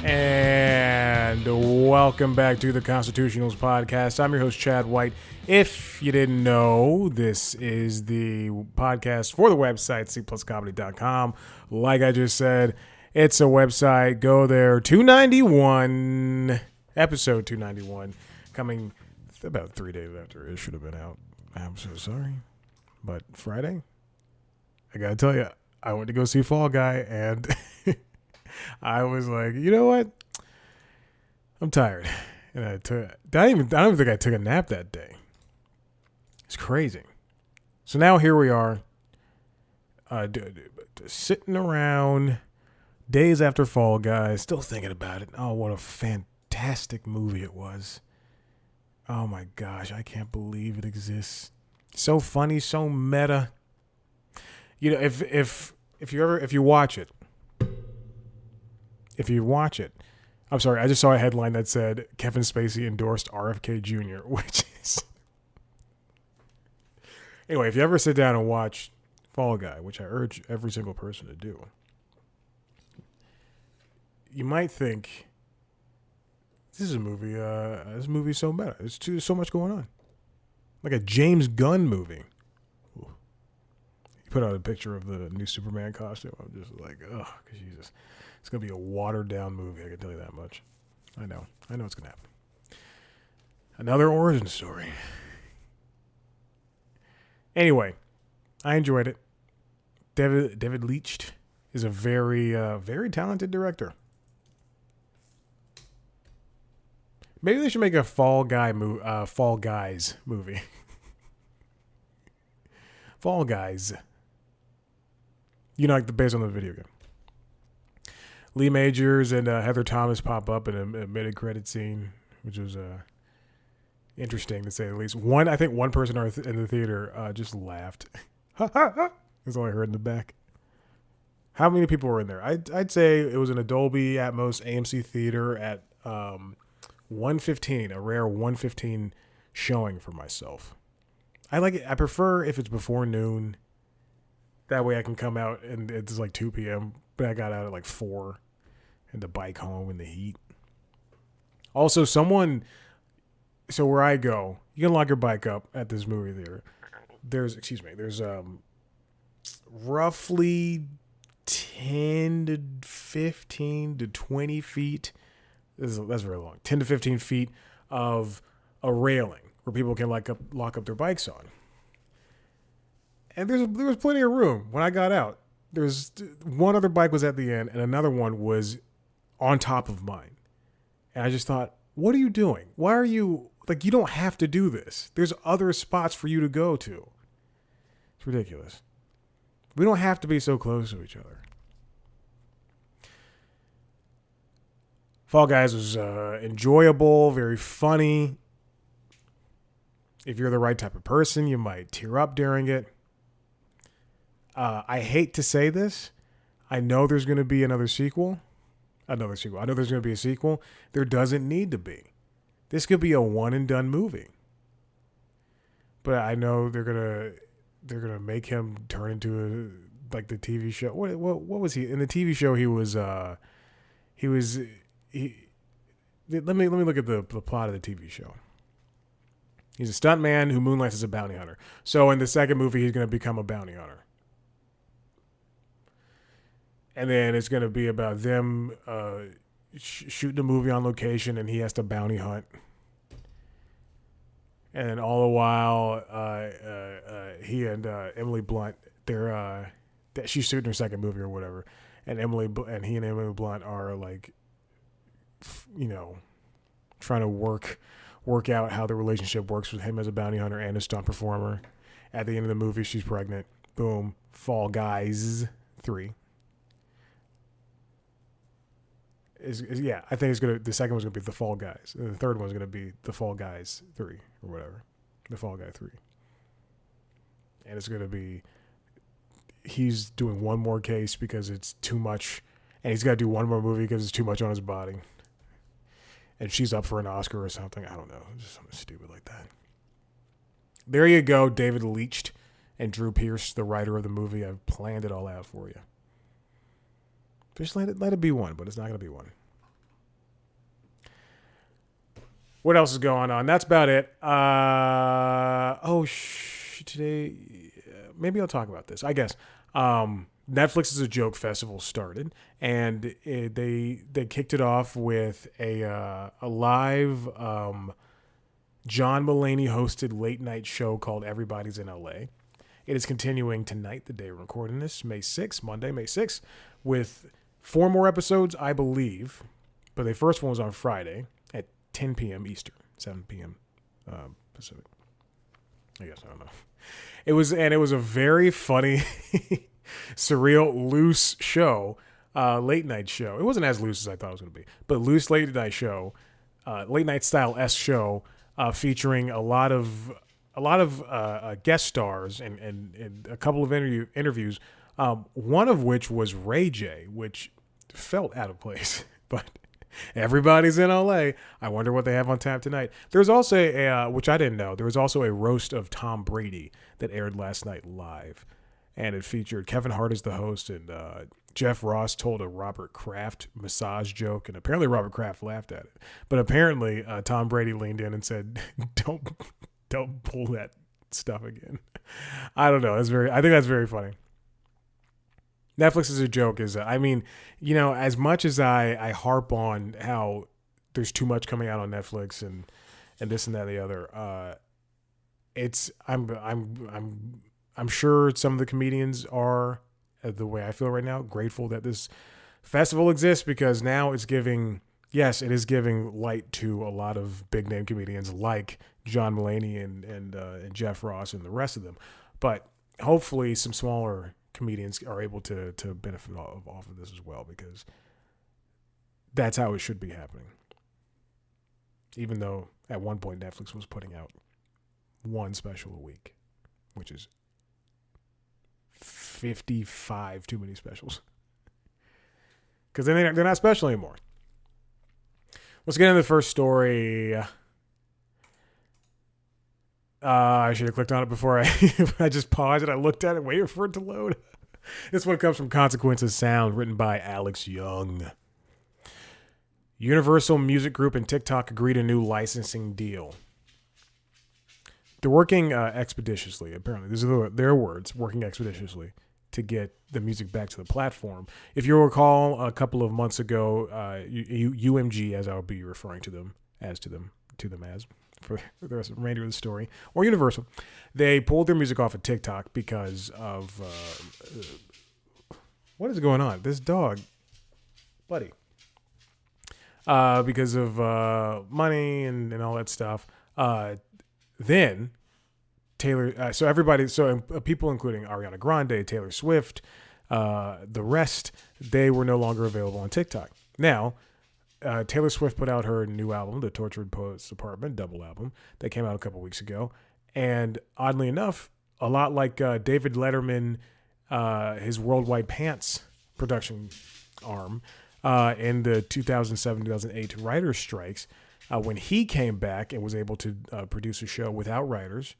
And welcome back to the Constitutionals Podcast. I'm your host, Chad White. If you didn't know, this is the podcast for the website, cpluscomedy.com. Like I just said, it's a website. Go there. 291, episode 291, coming about 3 days after it should have been out. I'm so sorry. But Friday, I got to tell you, I went to go see Fall Guy, and I was like, you know what? I'm tired. And I don't even think I took a nap that day. It's crazy. So now here we are, sitting around days after Fall Guy, still thinking about it. Oh, what a fantastic movie it was. Oh my gosh, I can't believe it exists. So funny, so meta. You know, if you watch it, I'm sorry, I just saw a headline that said Kevin Spacey endorsed RFK Jr., which is... Anyway, if you ever sit down and watch Fall Guy, which I urge every single person to do, you might think, this is a movie, this movie's so meta. There's so much going on. Like a James Gunn movie. Ooh. He put out a picture of the new Superman costume. I'm just like, oh, Jesus. It's going to be a watered-down movie, I can tell you that much. I know it's going to happen. Another origin story. Anyway, I enjoyed it. David Leitch is a very, very talented director. Maybe they should make a Fall Guys movie. Fall Guys. You know, like based on the video game. Lee Majors and Heather Thomas pop up in a mid-credit scene, which was interesting to say the least. I think one person in the theater just laughed. That's all I heard in the back. How many people were in there? I'd say it was an Dolby Atmos AMC theater at 1:15, a rare 1:15 showing for myself. I like it. I prefer if it's before noon. That way I can come out and it's like 2 p.m. But I got out at like 4 and to bike home in the heat. Also, so where I go, you can lock your bike up at this movie theater. There's roughly 10 to 15 to 20 feet. That's very long. 10 to 15 feet of a railing where people can lock up their bikes on. And there was plenty of room when I got out. There's one other bike was at the end and another one was on top of mine. And I just thought, what are you doing? Why are you, like, you don't have to do this. There's other spots for you to go to. It's ridiculous. We don't have to be so close to each other. Fall Guys was enjoyable, very funny. If you're the right type of person, you might tear up during it. I hate to say this. I know there's going to be another sequel. I know there's going to be a sequel. There doesn't need to be. This could be a one and done movie. But I know they're gonna make him turn into like the TV show. What was he in the TV show? Let me look at the plot of the TV show. He's a stuntman who moonlights as a bounty hunter. So in the second movie, he's going to become a bounty hunter. And then it's going to be about them shooting a movie on location, and he has to bounty hunt. And all the while, he and Emily Blunt, she's shooting her second movie or whatever, and he and Emily Blunt are like, you know, trying to work out how the relationship works with him as a bounty hunter and a stunt performer. At the end of the movie, she's pregnant. Boom. Fall Guys 3. I think the second one's gonna be The Fall Guys, and the third one's gonna be The Fall Guys 3 or whatever, The Fall Guy 3, and it's gonna be he's doing one more case because it's too much, and he's got to do one more movie because it's too much on his body, and she's up for an Oscar or something. I don't know, just something stupid like that. There you go, David Leitch and Drew Pearce, the writer of the movie. I've planned it all out for you. Just let it be one, but it's not going to be one. What else is going on? That's about it. Today, maybe I'll talk about this. I guess Netflix is a Joke Festival started, and they kicked it off with a live John Mulaney hosted late night show called Everybody's in LA. It is continuing tonight, the day we're recording this, Monday, May 6th, with 4 more episodes, I believe. But the first one was on Friday at 10 p.m. Eastern, 7 p.m. Pacific. I guess, I don't know. It was a very funny, surreal, loose show, late night show. It wasn't as loose as I thought it was going to be, but loose late night show, late night style-esque show, featuring a lot of guest stars and a couple of interviews, one of which was Ray J, which felt out of place, but everybody's in LA. I wonder what they have on tap tonight. There's also which I didn't know, there was also a roast of Tom Brady that aired last night live, and it featured Kevin Hart as the host, and Jeff Ross told a Robert Kraft massage joke, and apparently Robert Kraft laughed at it. But apparently Tom Brady leaned in and said, don't pull that stuff again. I don't know. I think that's very funny. Netflix is a joke. As much as I harp on how there's too much coming out on Netflix and this and that and the other, I'm sure some of the comedians are, the way I feel right now, grateful that this festival exists, because now it is giving light to a lot of big name comedians like John Mulaney and Jeff Ross and the rest of them. But hopefully some smaller comedians are able to benefit off of this as well, because that's how it should be happening. Even though at one point Netflix was putting out one special a week, which is 55 too many specials, because they're not special anymore. Let's get into the first story. I should have clicked on it before I just paused it. I looked at it, waited for it to load. This one comes from Consequences Sound, written by Alex Young. Universal Music Group and TikTok agreed a new licensing deal. They're working expeditiously, apparently. These are their words, working expeditiously to get the music back to the platform. If you recall, a couple of months ago, UMG, as I'll be referring to them as for the remainder of the story, or Universal, they pulled their music off of TikTok because of what is going on? This dog, buddy. Because of money and all that stuff. Then Taylor, so people including Ariana Grande, Taylor Swift, the rest, they were no longer available on TikTok. Now, Taylor Swift put out her new album, The Tortured Poets Apartment, double album, that came out a couple weeks ago. And oddly enough, a lot like David Letterman, his Worldwide Pants production arm, in the 2007-2008 writers' strikes, when he came back and was able to produce a show without writers,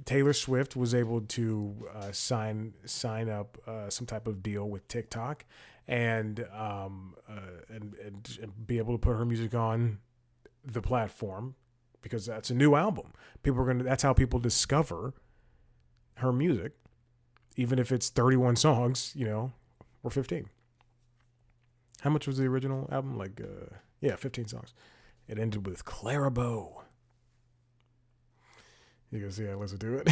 Taylor Swift was able to sign up some type of deal with TikTok and be able to put her music on the platform, because that's a new album. That's how people discover her music, even if it's 31 songs, or 15. How much was the original album? 15 songs. It ended with Clara Bow. You can see I listen to it.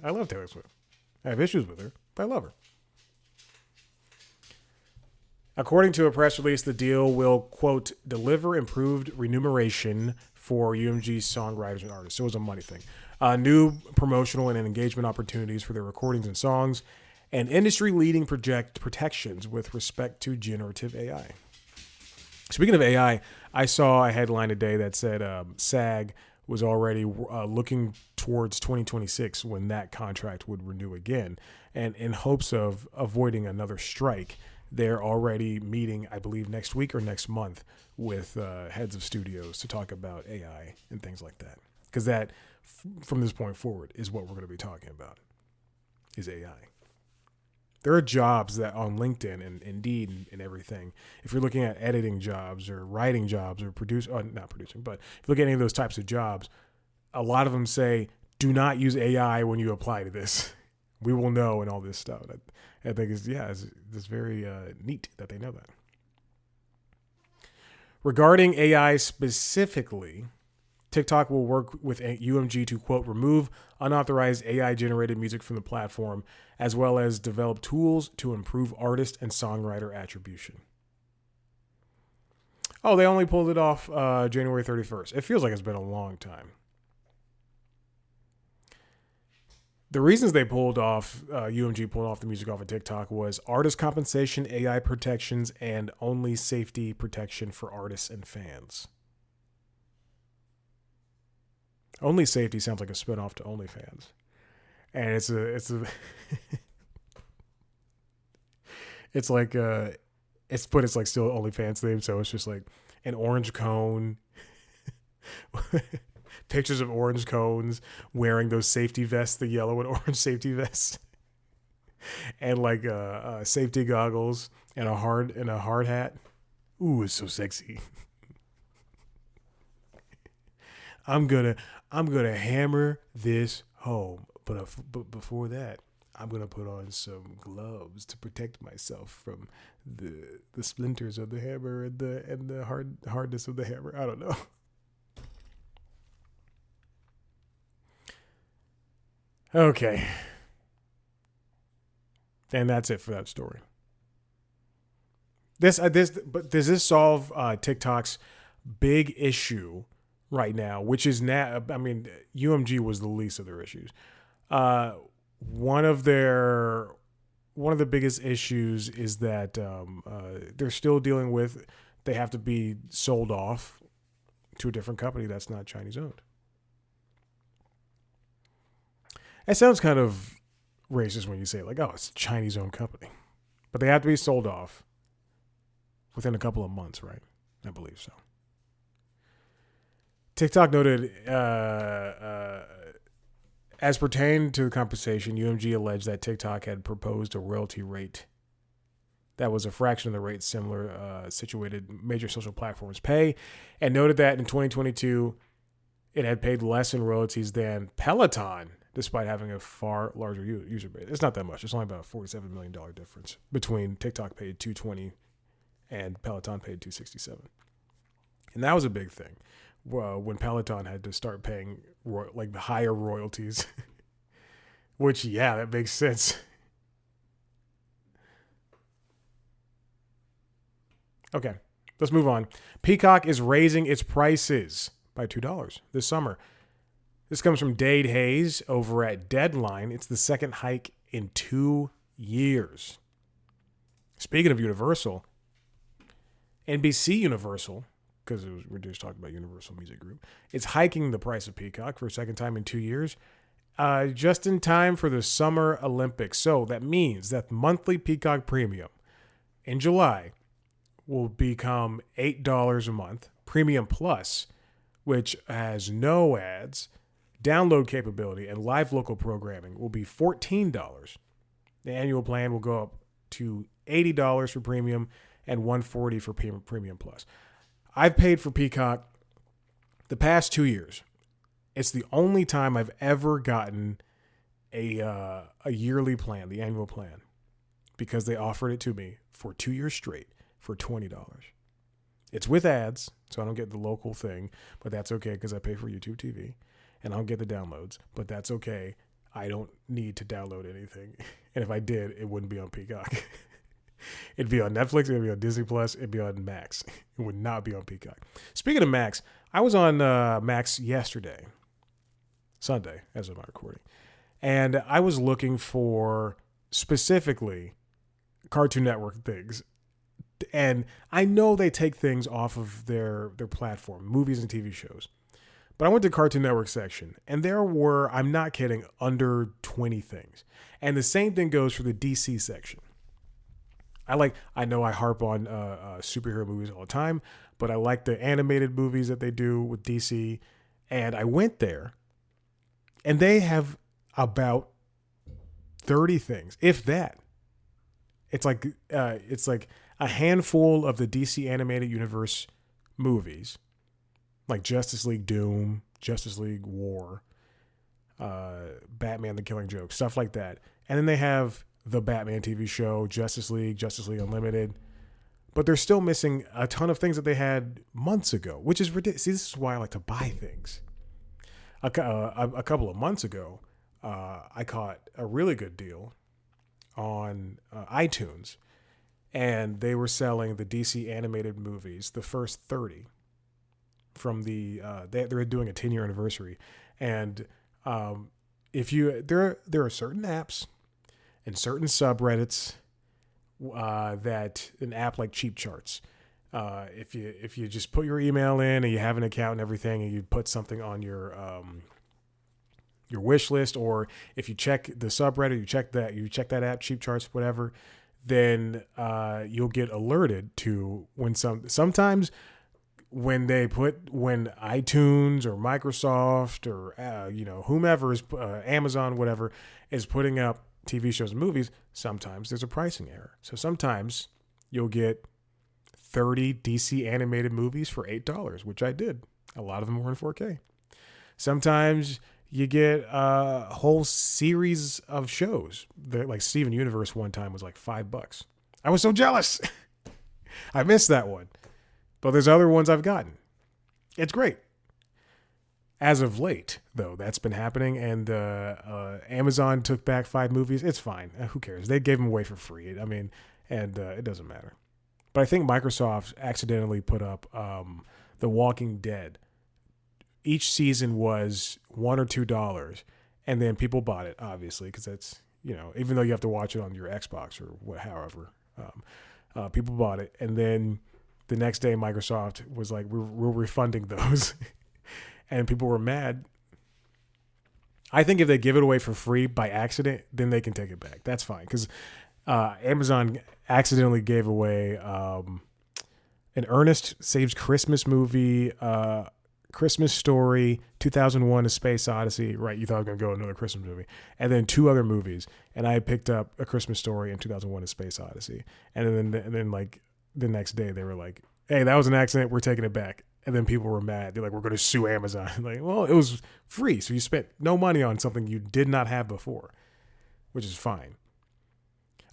I love Taylor Swift. I have issues with her, but I love her. According to a press release, the deal will, quote, deliver improved remuneration for UMG's songwriters and artists. So it was a money thing. New promotional and engagement opportunities for their recordings and songs, and industry-leading protections with respect to generative AI. Speaking of AI, I saw a headline today that said SAG was already looking towards 2026 when that contract would renew again. And in hopes of avoiding another strike, they're already meeting, I believe, next week or next month with heads of studios to talk about AI and things like that. Because that, from this point forward, is what we're going to be talking about, is AI. There are jobs that on LinkedIn and Indeed and everything, if you're looking at editing jobs or writing jobs or not producing, but if you look at any of those types of jobs, a lot of them say, do not use AI when you apply to this. We will know and all this stuff. I think it's very neat that they know that. Regarding AI specifically, TikTok will work with UMG to, quote, remove unauthorized AI-generated music from the platform, as well as develop tools to improve artist and songwriter attribution. Oh, they only pulled it off January 31st. It feels like it's been a long time. The reasons they pulled off, UMG pulled off the music off of TikTok was artist compensation, AI protections, and OnlySafety protection for artists and fans. OnlySafety sounds like a spinoff to OnlyFans. And it's like it's like still OnlyFans theme, so it's just like an orange cone, pictures of orange cones wearing those safety vests, the yellow and orange safety vests, and like safety goggles and a hard hat. Ooh, it's so sexy. I'm gonna hammer this home, but before that, I'm gonna put on some gloves to protect myself from the splinters of the hammer and the hardness of the hammer. I don't know. Okay, and that's it for that story. But does this solve TikTok's big issue right now, which is now? I mean, UMG was the least of their issues. One of the biggest issues is that they're still dealing with, they have to be sold off to a different company that's not Chinese owned. It sounds kind of racist when you say like, oh, it's a Chinese owned company, but they have to be sold off within a couple of months, right? I believe so. TikTok noted, as pertained to the compensation, UMG alleged that TikTok had proposed a royalty rate that was a fraction of the rate similar situated major social platforms pay, and noted that in 2022, it had paid less in royalties than Peloton, despite having a far larger user base. It's not that much. It's only about a $47 million difference between TikTok paid $220 and Peloton paid $267. And that was a big thing. When Peloton had to start paying like the higher royalties, which, yeah, that makes sense. Okay, let's move on. Peacock is raising its prices by $2 this summer. This comes from Dade Hayes over at Deadline. It's the second hike in 2 years. Speaking of Universal, NBC Universal, because we're just talking about Universal Music Group, it's hiking the price of Peacock for a second time in 2 years, just in time for the Summer Olympics. So that means that monthly Peacock Premium in July will become $8 a month. Premium Plus, which has no ads, download capability, and live local programming, will be $14. The annual plan will go up to $80 for Premium and $140 for Premium Plus. I've paid for Peacock the past 2 years. It's the only time I've ever gotten a yearly plan, the annual plan, because they offered it to me for 2 years straight for $20. It's with ads, so I don't get the local thing, but that's okay because I pay for YouTube TV, and I don't get the downloads, but that's okay. I don't need to download anything, and if I did, it wouldn't be on Peacock. It'd be on Netflix, it'd be on Disney Plus, it'd be on Max. It would not be on Peacock. Speaking of Max, I was on Max yesterday, Sunday, as of my recording, and I was looking for specifically Cartoon Network things. And I know they take things off of their platform, movies and TV shows. But I went to Cartoon Network section, and there were, I'm not kidding, under 20 things. And the same thing goes for the DC section. I know I harp on superhero movies all the time, but I like the animated movies that they do with DC. And I went there, and they have about 30 things, if that. it's like a handful of the DC animated universe movies, like Justice League Doom, Justice League War, Batman the Killing Joke, stuff like that. And then they have the Batman TV show, Justice League Unlimited. But they're still missing a ton of things that they had months ago, which is ridiculous. See, this is why I like to buy things. A couple of months ago, I caught a really good deal on iTunes, and they were selling the DC animated movies, the first 30 from the they're doing a 10-year anniversary. And if you there are certain apps and certain subreddits that an app like Cheap Charts, if you just put your email in and you have an account and everything, and you put something on your wish list, or if you check the subreddit, you check that app, Cheap Charts, whatever, then you'll get alerted to when sometimes when iTunes or Microsoft or whomever is Amazon, whatever, is putting up TV shows and movies, sometimes there's a pricing error. So sometimes you'll get 30 DC animated movies for $8, which I did. A lot of them were in 4K. Sometimes you get a whole series of shows. Like Steven Universe one time was like $5. I was so jealous. I missed that one. But there's other ones I've gotten. It's great. As of late, though, that's been happening, and Amazon took back 5 movies. It's fine. Who cares? They gave them away for free. I mean, and it doesn't matter. But I think Microsoft accidentally put up The Walking Dead. Each season was $1 or $2, and then people bought it, obviously, because that's, even though you have to watch it on your Xbox or however, people bought it. And then the next day, Microsoft was like, we're refunding those. And people were mad. I think if they give it away for free by accident, then they can take it back. That's fine. Because Amazon accidentally gave away an Ernest Saves Christmas movie, Christmas Story, 2001: A Space Odyssey. Right, you thought I was going to go another Christmas movie. And then 2 other movies. And I picked up A Christmas Story and 2001: A Space Odyssey. And then like the next day, they were like, hey, that was an accident. We're taking it back. And then people were mad. They're like, we're going to sue Amazon. Like, well, it was free. So you spent no money on something you did not have before, which is fine.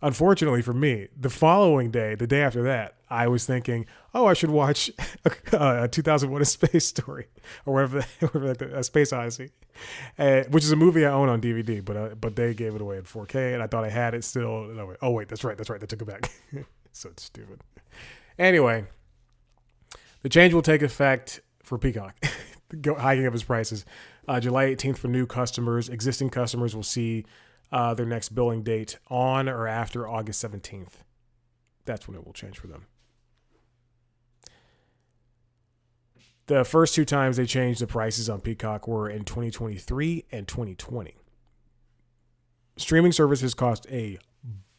Unfortunately for me, the following day, the day after that, I was thinking, oh, I should watch a 2001: A Space Story or whatever, A Space Odyssey, which is a movie I own on DVD, but they gave it away in 4K, and I thought I had it still. And I went, oh, wait, that's right. They took it back. So stupid. Anyway. The change will take effect for Peacock, hiking up its prices. July 18th for new customers. Existing customers will see their next billing date on or after August 17th. That's when it will change for them. The first 2 times they changed the prices on Peacock were in 2023 and 2020. Streaming services cost a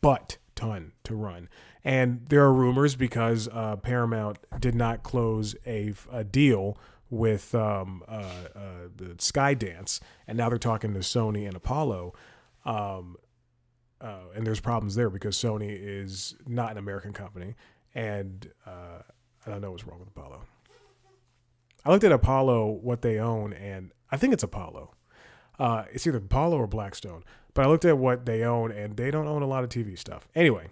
butt ton to run. And there are rumors because Paramount did not close a deal with the Skydance, and now they're talking to Sony and Apollo. And there's problems there because Sony is not an American company, and I don't know what's wrong with Apollo. I looked at Apollo, what they own, and I think it's Apollo. It's either Apollo or Blackstone, but I looked at what they own, and they don't own a lot of TV stuff. Anyway.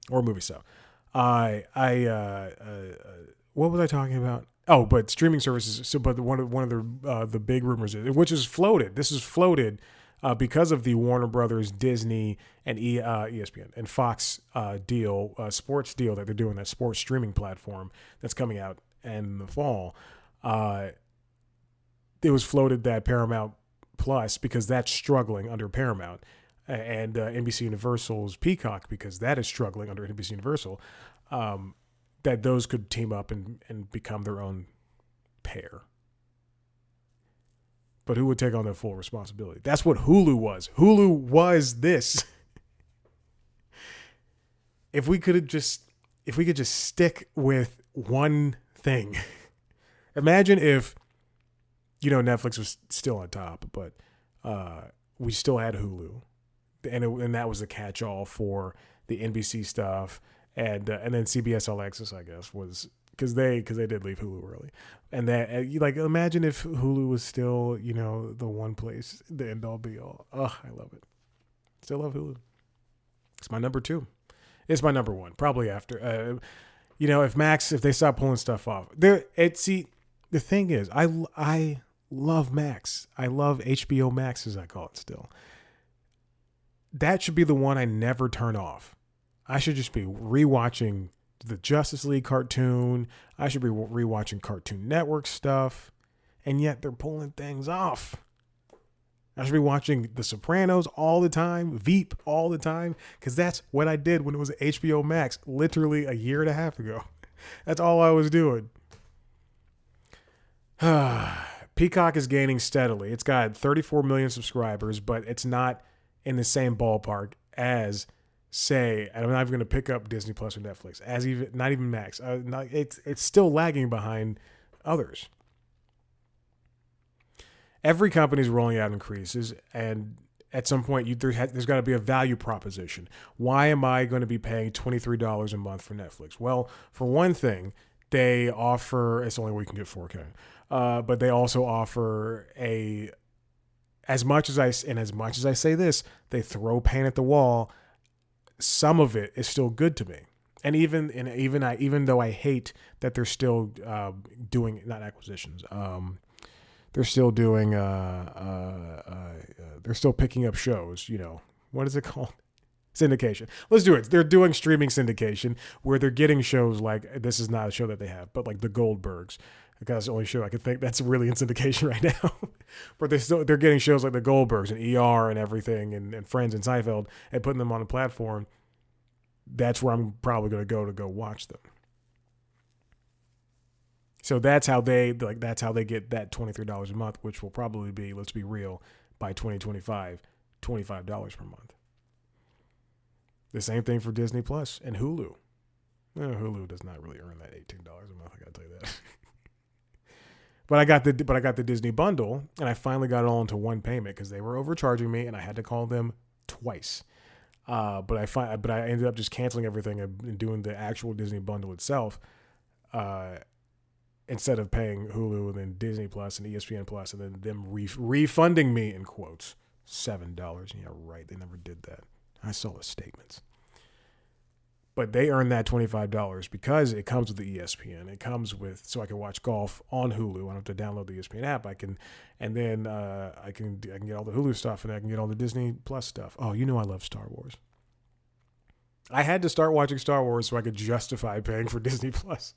Or movie stuff. What was I talking about? Oh, but streaming services. So, but one of the big rumors, which is floated. This is floated because of the Warner Brothers, Disney, and ESPN and Fox deal, sports deal that they're doing, that sports streaming platform that's coming out in the fall. It was floated that Paramount Plus, because that's struggling under Paramount, and NBC Universal's Peacock, because that is struggling under NBC Universal, that those could team up and become their own pair. But who would take on the full responsibility? That's what Hulu was. Hulu was this. If we could just stick with one thing. Imagine if, Netflix was still on top, but we still had Hulu. and that was the catch-all for the NBC stuff, and then CBS All Access, I guess, was because they did leave Hulu early, and that like imagine if Hulu was still the one place, the end all be all. Oh, I love it. Still love Hulu. It's my number 2. It's my number 1, probably after. If they stop pulling stuff off, the thing is, I love Max. I love HBO Max, as I call it still. That should be the one I never turn off. I should just be rewatching the Justice League cartoon. I should be rewatching Cartoon Network stuff. And yet they're pulling things off. I should be watching The Sopranos all the time, Veep all the time, because that's what I did when it was HBO Max, literally a year and a half ago. That's all I was doing. Peacock is gaining steadily. It's got 34 million subscribers, but it's not in the same ballpark as, say, and I'm not even going to pick up Disney Plus or Netflix, not even Max. It's still lagging behind others. Every company's rolling out increases, and at some point, there's got to be a value proposition. Why am I going to be paying $23 a month for Netflix? Well, for one thing, they offer, it's the only way you can get 4K, but they also offer as much as I say this, they throw paint at the wall. Some of it is still good to me, and even though I hate that they're still doing not acquisitions. They're still doing, they're still picking up shows, what is it called? Syndication. Let's do it. They're doing streaming syndication where they're getting shows like, this is not a show that they have, but like The Goldbergs. That's the only show I can think that's really in syndication right now. But they're getting shows like The Goldbergs and ER and everything and Friends and Seinfeld and putting them on a platform. That's where I'm probably going to go watch them. So that's how they get that $23 a month, which will probably be, let's be real, by 2025, $25 per month. The same thing for Disney Plus and Hulu. Hulu does not really earn that $18 a month, I gotta tell you that. But I got the Disney bundle, and I finally got it all into one payment because they were overcharging me, and I had to call them twice. But I ended up just canceling everything and doing the actual Disney bundle itself. Instead of paying Hulu and then Disney Plus and ESPN Plus and then them refunding me, in quotes, $7. Yeah, right. They never did that. I saw the statements. But they earn that $25 because it comes with the ESPN. It comes with, so I can watch golf on Hulu. I don't have to download the ESPN app. I can get all the Hulu stuff and I can get all the Disney Plus stuff. Oh, I love Star Wars. I had to start watching Star Wars so I could justify paying for Disney Plus.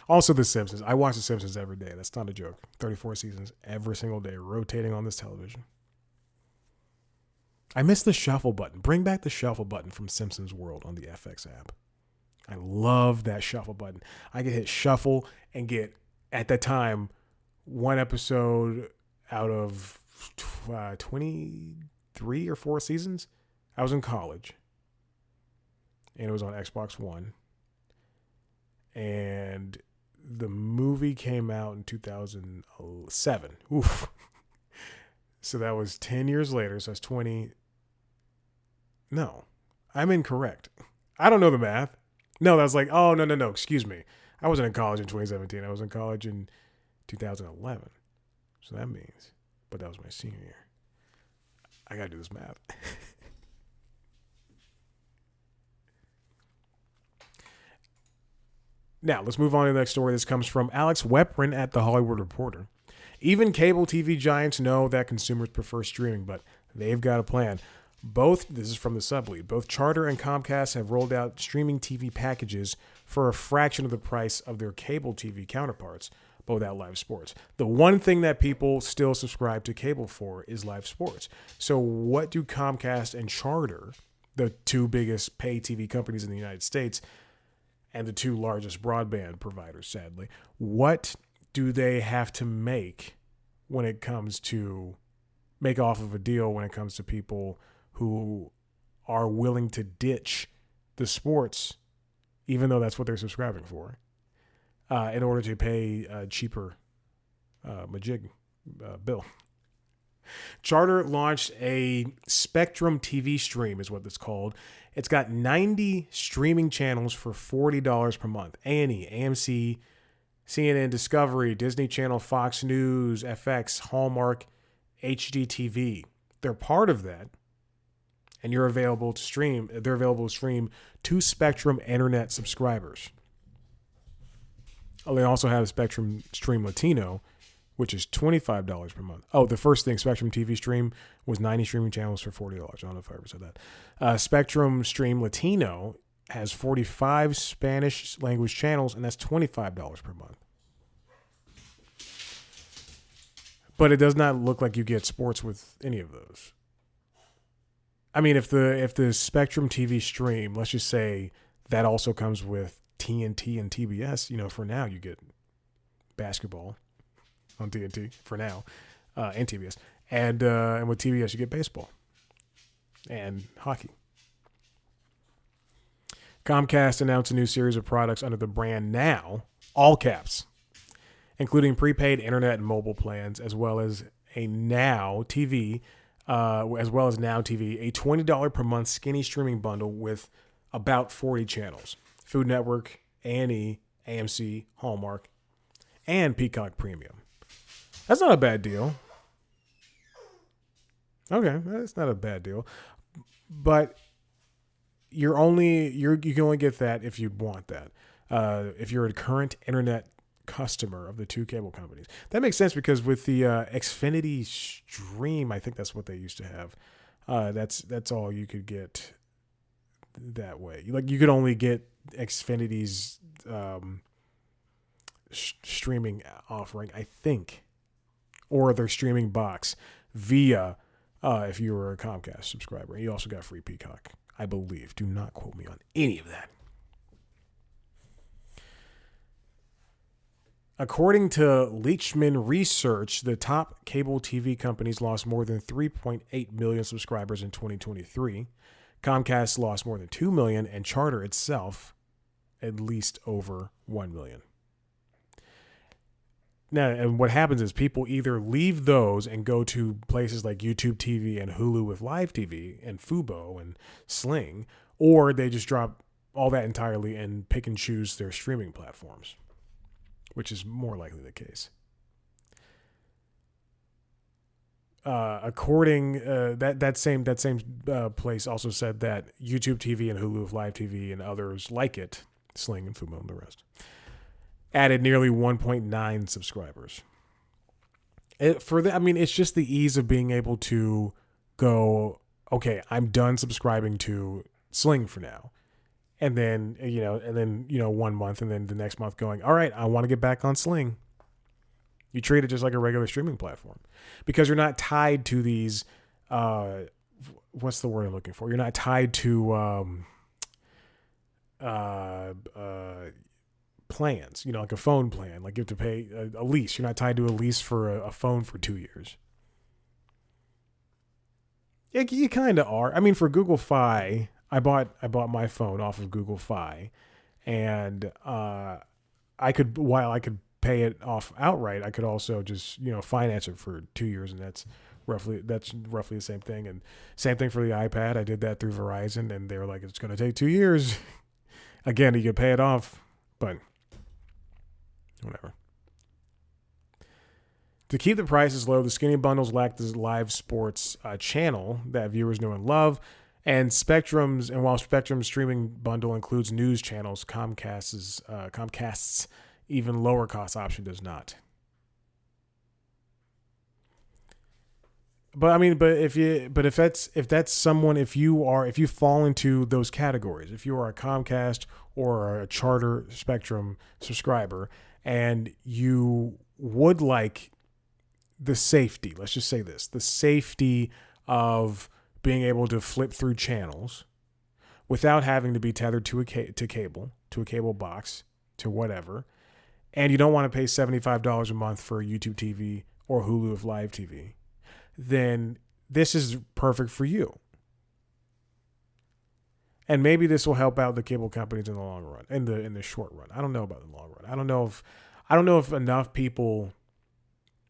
Also, The Simpsons. I watch The Simpsons every day. That's not a joke. 34 seasons every single day, rotating on this television. I miss the shuffle button. Bring back the shuffle button from Simpsons World on the FX app. I love that shuffle button. I could hit shuffle and get, at that time, one episode out of 23 or 4 seasons. I was in college, and it was on Xbox One. And the movie came out in 2007. Oof. So that was 10 years later. So that's 20. No, I'm incorrect. I don't know the math. No, that was like, oh, no. Excuse me. I wasn't in college in 2017. I was in college in 2011. So that means, but that was my senior year. I got to do this math. Now, let's move on to the next story. This comes from Alex Weprin at The Hollywood Reporter. Even cable TV giants know that consumers prefer streaming, but they've got a plan. This is from the sublead, both Charter and Comcast have rolled out streaming TV packages for a fraction of the price of their cable TV counterparts, but without live sports. The one thing that people still subscribe to cable for is live sports. So what do Comcast and Charter, the two biggest pay TV companies in the United States, and the two largest broadband providers, sadly, what do they have to make when it comes to make off of a deal when it comes to people who are willing to ditch the sports, even though that's what they're subscribing for, in order to pay a cheaper majig bill? Charter launched a Spectrum TV stream, is what it's called. It's got 90 streaming channels for $40 per month. A&E, AMC, CNN, Discovery, Disney Channel, Fox News, FX, Hallmark, HGTV. They're part of that. And you're available to stream. They're available to stream to Spectrum Internet subscribers. Oh, they also have Spectrum Stream Latino, which is $25 per month. Oh, the first thing, Spectrum TV Stream was 90 streaming channels for $40. I don't know if I ever said that. Spectrum Stream Latino has 45 Spanish language channels, and that's $25 per month. But it does not look like you get sports with any of those. I mean, if the Spectrum TV Stream, let's just say that also comes with TNT and TBS, for now you get basketball on TNT for now, and TBS, and with TBS you get baseball and hockey. Comcast announced a new series of products under the brand Now, all caps, including prepaid internet and mobile plans, as well as a Now TV, a $20 per month skinny streaming bundle with about 40 channels: Food Network, A&E, AMC, Hallmark, and Peacock Premium. That's not a bad deal. Okay, that's not a bad deal. But you can only get that if you want that. If you're a current internet customer of the two cable companies. That makes sense because with the Xfinity Stream, I think that's what they used to have. That's all you could get that way. You could only get Xfinity's streaming offering, I think, or their streaming box via if you were a Comcast subscriber. You also got free Peacock, I believe. Do not quote me on any of that. According to Leachman Research, the top cable TV companies lost more than 3.8 million subscribers in 2023. Comcast lost more than 2 million, and Charter itself at least over 1 million. Now, and what happens is people either leave those and go to places like YouTube TV and Hulu with Live TV and Fubo and Sling, or they just drop all that entirely and pick and choose their streaming platforms, which is more likely the case. That same place also said that YouTube TV and Hulu with Live TV and others like it, Sling and Fubo and the rest, added nearly 1.9 subscribers. It's just the ease of being able to go, okay, I'm done subscribing to Sling for now. And then, 1 month and then the next month going, all right, I want to get back on Sling. You treat it just like a regular streaming platform because you're not tied to these, what's the word I'm looking for? You're not tied to plans, like a phone plan. Like you have to pay a lease. You're not tied to a lease for a phone for 2 years. You kind of are. I mean, for Google Fi, I bought my phone off of Google Fi, and while I could pay it off outright, I could also just finance it for 2 years, and that's roughly the same thing. And same thing for the iPad. I did that through Verizon, and they were like, it's going to take 2 years. Again, you could pay it off, but whatever. To keep the prices low, the skinny bundles lack the live sports channel that viewers know and love. And while Spectrum's streaming bundle includes news channels, Comcast's even lower cost option does not. But if you fall into those categories, if you are a Comcast or a Charter Spectrum subscriber and you would like the safety, let's just say this, the safety of being able to flip through channels without having to be tethered to a cable box, to whatever, and you don't want to pay $75 a month for YouTube TV or Hulu with Live TV, then this is perfect for you. And maybe this will help out the cable companies in the long run, in the short run. I don't know about the long run. I don't know if enough people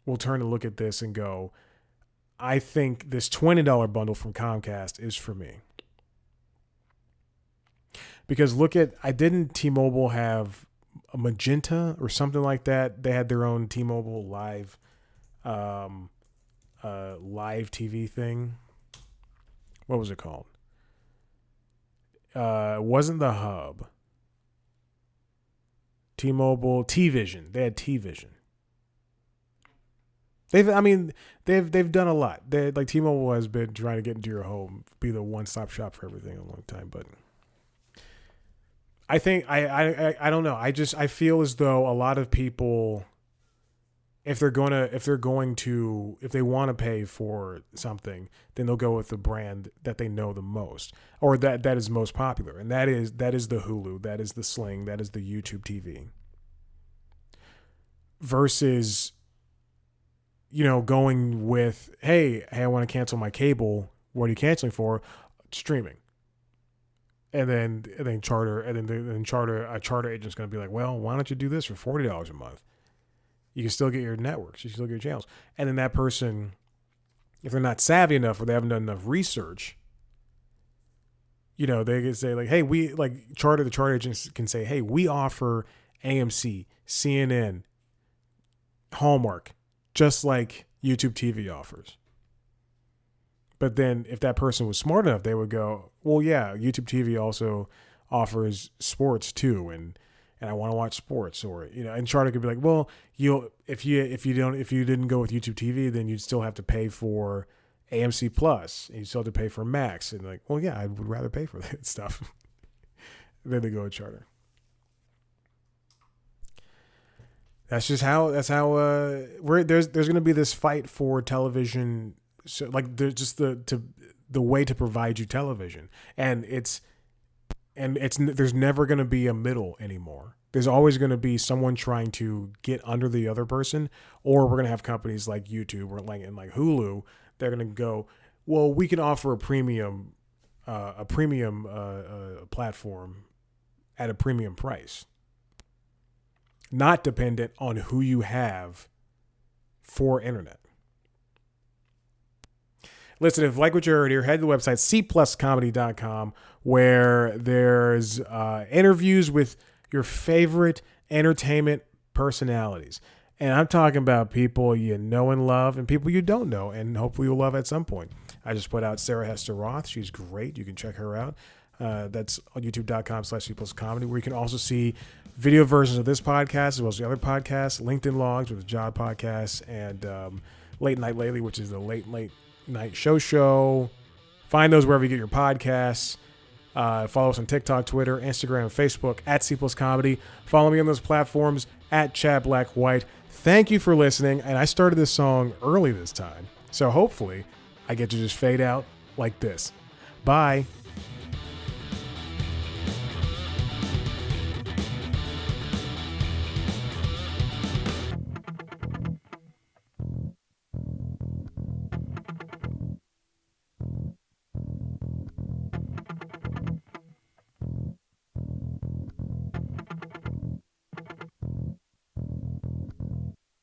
will turn to look at this and go, I think this $20 bundle from Comcast is for me. Because didn't T-Mobile have a Magenta or something like that? They had their own T-Mobile live TV thing. What was it called? It wasn't the Hub. T-Mobile T-Vision. They had T-Vision. They've done a lot. Like T-Mobile has been trying to get into your home, be the one-stop shop for everything a long time. But I think I don't know. I feel as though a lot of people, if they want to pay for something, then they'll go with the brand that they know the most, or that is most popular, and that is the Hulu, that is the Sling, that is the YouTube TV. Versus, going with, hey, I want to cancel my cable. What are you canceling for? Streaming. And then Charter, a Charter agent's going to be like, well, why don't you do this for $40 a month? You can still get your networks. You can still get your channels. And then that person, if they're not savvy enough or they haven't done enough research, they can say like, hey, the Charter agents can say, hey, we offer AMC, CNN, Hallmark, just like YouTube TV offers. But then if that person was smart enough, they would go, well, yeah, YouTube TV also offers sports too. And I want to watch sports, or, and Charter could be like, well, if you didn't go with YouTube TV, then you'd still have to pay for AMC Plus, and you still have to pay for Max. And like, well, yeah, I would rather pay for that stuff than to go with Charter. That's there's going to be this fight for television. So like there's just the way to provide you television, and there's never going to be a middle anymore. There's always going to be someone trying to get under the other person, or we're going to have companies like YouTube or like Hulu. They're going to go, well, we can offer a premium platform at a premium price, not dependent on who you have for internet. Listen, if you like what you heard here, head to the website cpluscomedy.com, where there's interviews with your favorite entertainment personalities. And I'm talking about people you know and love and people you don't know and hopefully you'll love at some point. I just put out Sarah Hester Roth. She's great. You can check her out. That's on youtube.com/cpluscomedy, where you can also see video versions of this podcast as well as the other podcasts, LinkedIn Logs with the Job Podcast, and Late Night Lately, which is the late night show. Find those wherever you get your podcasts. Follow us on TikTok, Twitter, Instagram, Facebook at cpluscomedy. Follow me on those platforms at Chad Black White. Thank you for listening. And I started this song early this time, so hopefully I get to just fade out like this. Bye.